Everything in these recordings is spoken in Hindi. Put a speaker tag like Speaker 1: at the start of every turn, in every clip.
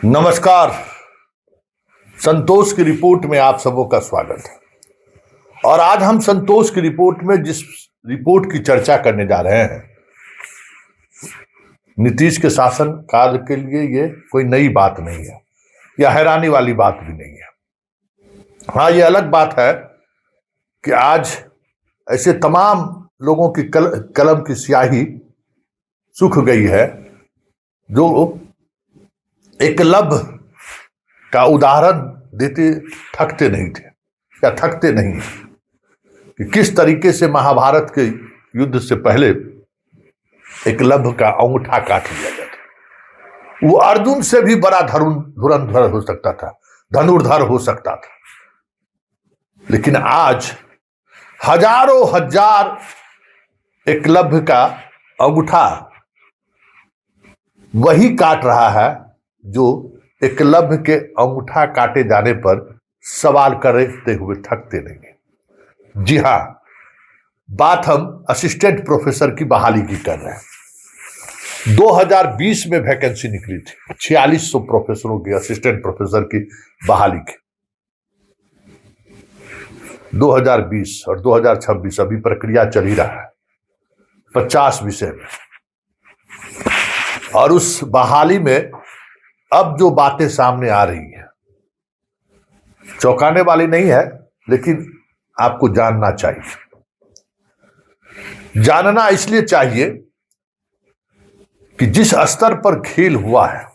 Speaker 1: नमस्कार। संतोष की रिपोर्ट में आप सबों का स्वागत है। और आज हम संतोष की रिपोर्ट में जिस रिपोर्ट की चर्चा करने जा रहे हैं, नीतीश के शासन काल के लिए ये कोई नई बात नहीं है या हैरानी वाली बात भी नहीं है। हाँ, ये अलग बात है कि आज ऐसे तमाम लोगों की कलम की स्याही सूख गई है जो एकलव्य का उदाहरण देते थकते नहीं थे या थकते नहीं कि किस तरीके से महाभारत के युद्ध से पहले एकलव्य का अंगूठा काट लिया गया था। वो अर्जुन से भी बड़ा धुरंधर हो सकता था, धनुर्धर हो सकता था, लेकिन आज हजारों हजार एकलव्य का अंगूठा वही काट रहा है जो एकलव्य के अंगूठा काटे जाने पर सवाल करते हुए थकते नहीं। जी हां, बात हम असिस्टेंट प्रोफेसर की बहाली की कर रहे हैं। 2020 में वैकेंसी निकली थी 4600 प्रोफेसरों की, असिस्टेंट प्रोफेसर की बहाली की। 2020 और 2026 अभी प्रक्रिया चल ही रहा है 50 विषय में। और उस बहाली में अब जो बातें सामने आ रही हैं चौंकाने वाली नहीं है, लेकिन आपको जानना चाहिए। जानना इसलिए चाहिए कि जिस स्तर पर खेल हुआ है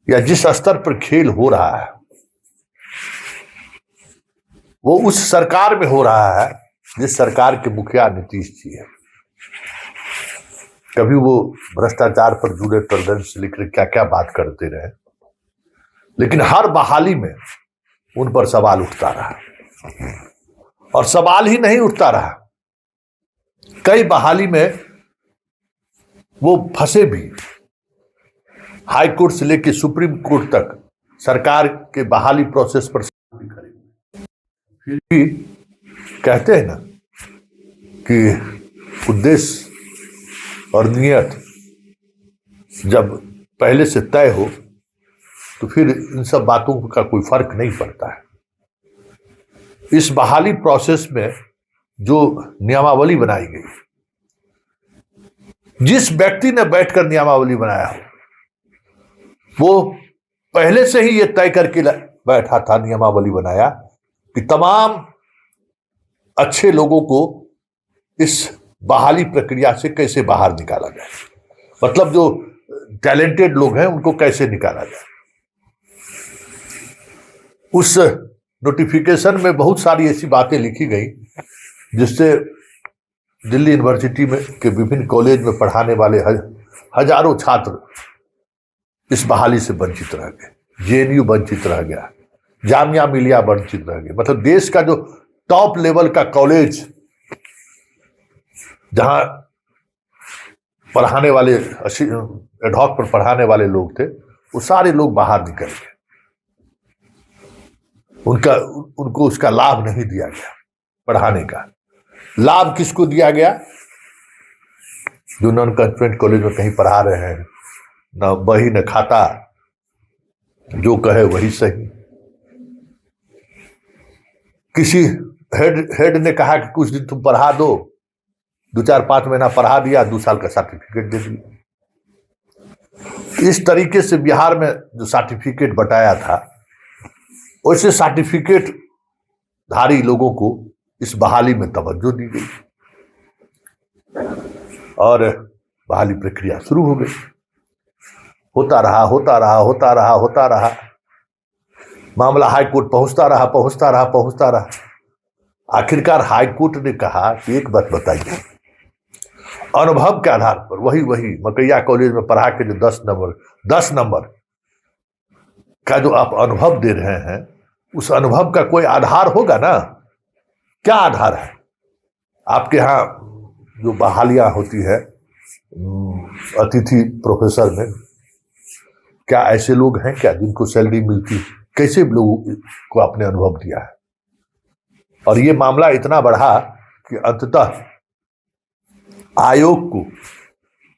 Speaker 1: या जिस स्तर पर खेल हो रहा है वो उस सरकार में हो रहा है जिस सरकार के मुखिया नीतीश जी है। कभी वो भ्रष्टाचार पर जुड़े प्रदर्शन से लेकर क्या क्या बात करते रहे, लेकिन हर बहाली में उन पर सवाल उठता रहा। और सवाल ही नहीं उठता रहा, कई बहाली में वो फंसे भी। हाई कोर्ट से लेकर सुप्रीम कोर्ट तक सरकार के बहाली प्रोसेस पर खड़े, फिर भी कहते हैं ना कि उद्देश्य और नियत जब पहले से तय हो तो फिर इन सब बातों का कोई फर्क नहीं पड़ता है। इस बहाली प्रोसेस में जो नियमावली बनाई गई, जिस व्यक्ति ने बैठकर नियमावली बनाया हो वो पहले से ही ये तय करके बैठा था, नियमावली बनाया कि तमाम अच्छे लोगों को इस बहाली प्रक्रिया से कैसे बाहर निकाला जाए, मतलब जो टैलेंटेड लोग हैं उनको कैसे निकाला जाए। उस नोटिफिकेशन में बहुत सारी ऐसी बातें लिखी गई जिससे दिल्ली यूनिवर्सिटी में के विभिन्न कॉलेज में पढ़ाने वाले हजारों छात्र इस बहाली से वंचित रह गए। जेएनयू वंचित रह गया, जामिया मिलिया वंचित रह गए। मतलब देश का जो टॉप लेवल का कॉलेज जहां पढ़ाने वाले एडहॉक पर पढ़ाने वाले लोग थे वो सारे लोग बाहर निकल गए। उनको उसका लाभ नहीं दिया गया। पढ़ाने का लाभ किसको दिया गया? जो नॉन कॉन्वेंट कॉलेज में कहीं पढ़ा रहे हैं, न बही न खाता, जो कहे वही सही। किसी हेड ने कहा कि कुछ दिन तुम पढ़ा दो, 2-4-5 महीना पढ़ा दिया, 2 साल का सर्टिफिकेट दे दिया। इस तरीके से बिहार में जो सर्टिफिकेट बटाया था, वैसे सर्टिफिकेट धारी लोगों को इस बहाली में तवज्जो दी गई और बहाली प्रक्रिया शुरू हो गई। होता रहा, मामला हाई कोर्ट पहुंचता रहा। आखिरकार हाई कोर्ट ने कहा कि एक बात बताइए, अनुभव के आधार पर वही मकैया कॉलेज में पढ़ा के जो 10 नंबर का जो आप अनुभव दे रहे हैं, उस अनुभव का कोई आधार होगा ना? क्या आधार है? आपके यहाँ जो बहालियां होती है अतिथि प्रोफेसर में, क्या ऐसे लोग हैं क्या जिनको सैलरी मिलती? कैसे लोगों को आपने अनुभव दिया है? और ये मामला इतना बढ़ा कि अंततः आयोग को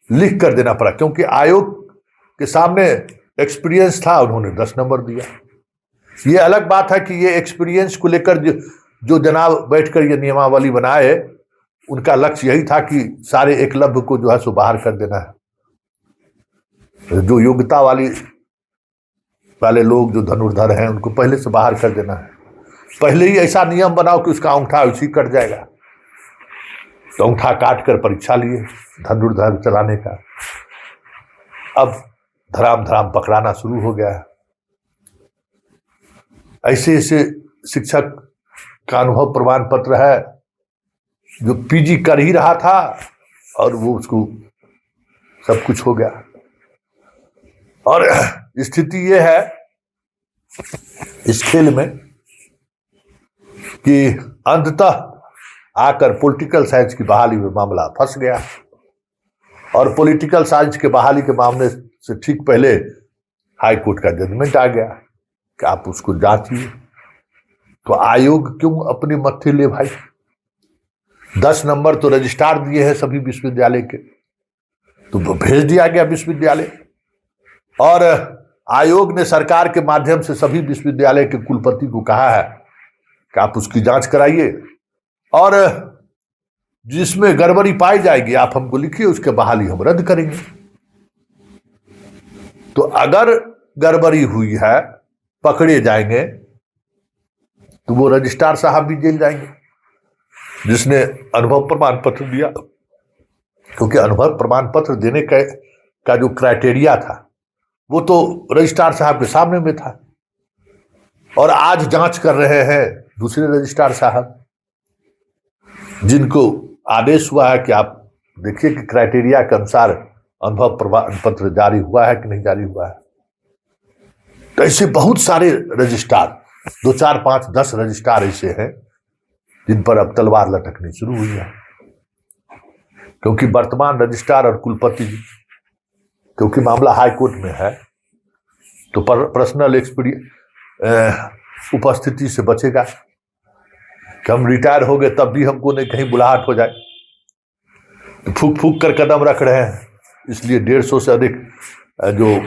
Speaker 1: लिख कर देना पड़ा, क्योंकि आयोग के सामने एक्सपीरियंस था, उन्होंने 10 नंबर दिया। ये अलग बात है कि ये एक्सपीरियंस को लेकर जो जनाब बैठकर ये नियमावली बनाए, उनका लक्ष्य यही था कि सारे एकलव्य को जो है सो बाहर कर देना है। जो योग्यता वाले लोग जो धनुर्धर हैं उनको पहले से बाहर कर देना है। पहले ही ऐसा नियम बनाओ कि उसका अंगूठा उसी कट जाएगा, तो अंगूठा काट कर परीक्षा लिए धनुर्धर चलाने का। अब धराम धराम पकड़ाना शुरू हो गया है। ऐसे ऐसे शिक्षक का अनुभव प्रमाण पत्र है जो पीजी कर ही रहा था और वो उसको सब कुछ हो गया। और स्थिति ये है इस खेल में कि अंततः आकर पॉलिटिकल साइंस की बहाली में मामला फंस गया, और पॉलिटिकल साइंस के बहाली के मामले से ठीक पहले हाई कोर्ट का जजमेंट आ गया कि आप उसको जांचिए। तो आयोग क्यों अपनी मत्थे ले भाई? 10 नंबर तो रजिस्ट्रार दिए हैं सभी विश्वविद्यालय के, तो भेज दिया गया विश्वविद्यालय, और आयोग ने सरकार के माध्यम से सभी विश्वविद्यालय के कुलपति को कहा है कि आप उसकी जांच कराइए, और जिसमें गड़बड़ी पाई जाएगी आप हमको लिखिए, उसके बहाली हम रद्द करेंगे। तो अगर गड़बड़ी हुई है, पकड़े जाएंगे, तो वो रजिस्ट्रार साहब भी जेल जाएंगे जिसने अनुभव प्रमाण पत्र दिया, क्योंकि अनुभव प्रमाण पत्र देने का जो क्राइटेरिया था वो तो रजिस्ट्रार साहब के सामने में था। और आज जांच कर रहे हैं दूसरे रजिस्ट्रार साहब, जिनको आदेश हुआ है कि आप देखिए कि क्राइटेरिया के अनुसार अनुभव प्रमाण पत्र जारी हुआ है कि नहीं जारी हुआ है। तो ऐसे बहुत सारे रजिस्ट्रार, 2, 4, 5, 10 रजिस्ट्रार ऐसे हैं जिन पर अब तलवार लटकनी शुरू हुई है, क्योंकि वर्तमान रजिस्ट्रार और कुलपति, क्योंकि मामला हाई कोर्ट में है, तो पर्सनल उपस्थिति से बचेगा कि हम रिटायर हो गए तब भी हमको नहीं कहीं बुलाहट हो जाए। तो फूक फूक कर कदम रख रहे हैं, इसलिए 150 से अधिक जो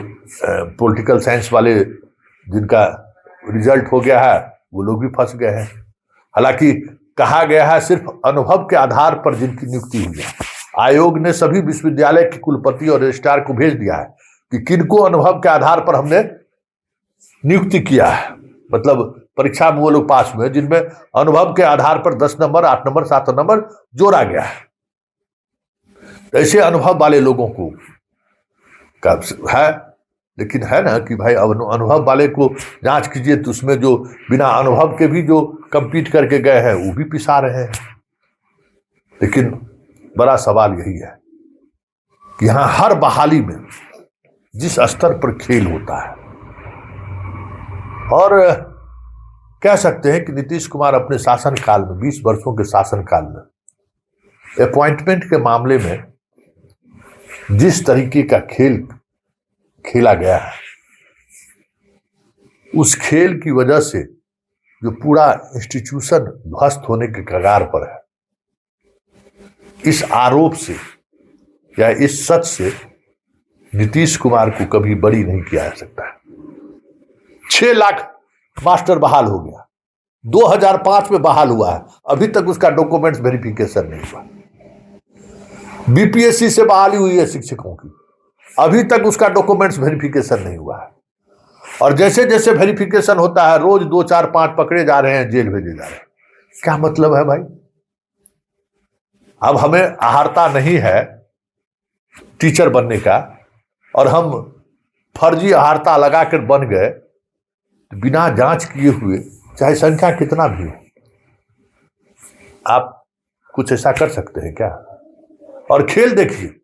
Speaker 1: पॉलिटिकल साइंस वाले जिनका रिजल्ट हो गया है वो लोग भी फंस गए हैं। हालांकि कहा गया है सिर्फ अनुभव के आधार पर जिनकी नियुक्ति हुई है, आयोग ने सभी विश्वविद्यालय के कुलपति और रजिस्ट्रार को भेज दिया है कि किनको अनुभव के आधार पर हमने नियुक्ति किया है, मतलब परीक्षा में वो लोग पास हुए जिनमें अनुभव के आधार पर 10 नंबर, 8 नंबर, 7 नंबर जोड़ा गया है। ऐसे अनुभव वाले लोगों को है, लेकिन है ना कि भाई अनुभव वाले को जांच कीजिए, तो उसमें जो बिना अनुभव के भी जो कंपीट करके गए हैं वो भी पिसा रहे हैं। लेकिन बड़ा सवाल यही है कि यहां हर बहाली में जिस स्तर पर खेल होता है, और कह सकते हैं कि नीतीश कुमार अपने शासनकाल में, 20 वर्षों के शासनकाल में अपॉइंटमेंट के मामले में जिस तरीके का खेल खेला गया है, उस खेल की वजह से जो पूरा इंस्टीट्यूशन ध्वस्त होने के कगार पर है, इस आरोप से या इस सच से नीतीश कुमार को कभी बरी नहीं किया जा सकता है। 6 लाख मास्टर बहाल हो गया, 2005 में बहाल हुआ है, अभी तक उसका डॉक्यूमेंट्स वेरिफिकेशन नहीं हुआ। बीपीएससी से बहाली हुई है शिक्षकों की, अभी तक उसका डॉक्यूमेंट्स वेरिफिकेशन नहीं हुआ है। और जैसे जैसे वेरिफिकेशन होता है रोज 2, 4, 5 पकड़े जा रहे हैं, जेल भेजे जा रहे हैं। क्या मतलब है भाई? अब हमें आहारता नहीं है टीचर बनने का, और हम फर्जी आहारता लगाकर बन गए, तो बिना जांच किए हुए, चाहे संख्या कितना भी हो, आप कुछ ऐसा कर सकते हैं क्या? और खेल देखिए,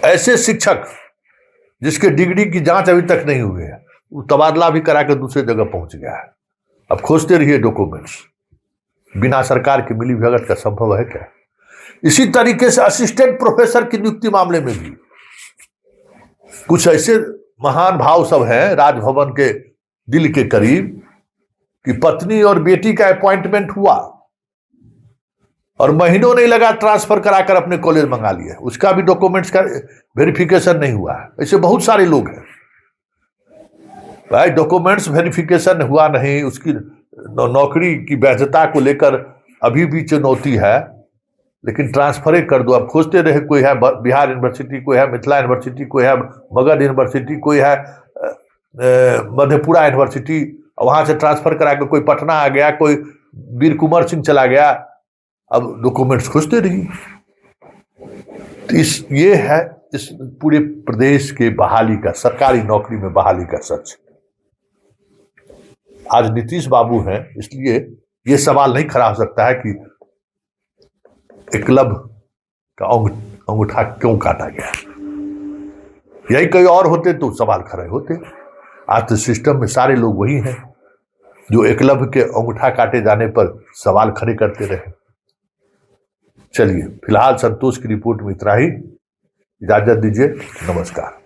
Speaker 1: ऐसे शिक्षक जिसके डिग्री की जांच अभी तक नहीं हुई है, वो तबादला भी करा कर दूसरे जगह पहुंच गया है। अब खोजते रहिए डॉक्यूमेंट्स, बिना सरकार की मिली भगत का संभव है क्या? इसी तरीके से असिस्टेंट प्रोफेसर की नियुक्ति मामले में भी कुछ ऐसे महान भाव सब हैं राजभवन के दिल के करीब कि पत्नी और बेटी का अपॉइंटमेंट हुआ, और महीनों नहीं लगा ट्रांसफर कराकर अपने कॉलेज मंगा लिया, उसका भी डॉक्यूमेंट्स का वेरिफिकेशन नहीं हुआ है। ऐसे बहुत सारे लोग हैं भाई, डॉक्यूमेंट्स वेरिफिकेशन हुआ नहीं, उसकी नौकरी की वैधता को लेकर अभी भी चुनौती है, लेकिन ट्रांसफर कर दो। अब खोजते रहे, कोई है बिहार यूनिवर्सिटी, कोई है मिथिला यूनिवर्सिटी, कोई है मगध यूनिवर्सिटी, कोई है मधेपुरा यूनिवर्सिटी, वहां से ट्रांसफर करा के कोई पटना आ गया, कोई वीर कुंवर सिंह चला गया, अब डॉक्यूमेंट्स खोजते रहिए। तो ये है इस पूरे प्रदेश के बहाली का, सरकारी नौकरी में बहाली का सच। आज नीतीश बाबू हैं, इसलिए ये सवाल नहीं खड़ा हो सकता है कि एकलव्य का अंगूठा क्यों काटा गया। यही कोई और होते तो सवाल खड़े होते। आज तो सिस्टम में सारे लोग वही हैं जो एकलव्य के अंगूठा काटे जाने पर सवाल खड़े करते रहे। चलिए, फिलहाल संतोष की रिपोर्ट में इतना ही, इजाजत दीजिए, नमस्कार।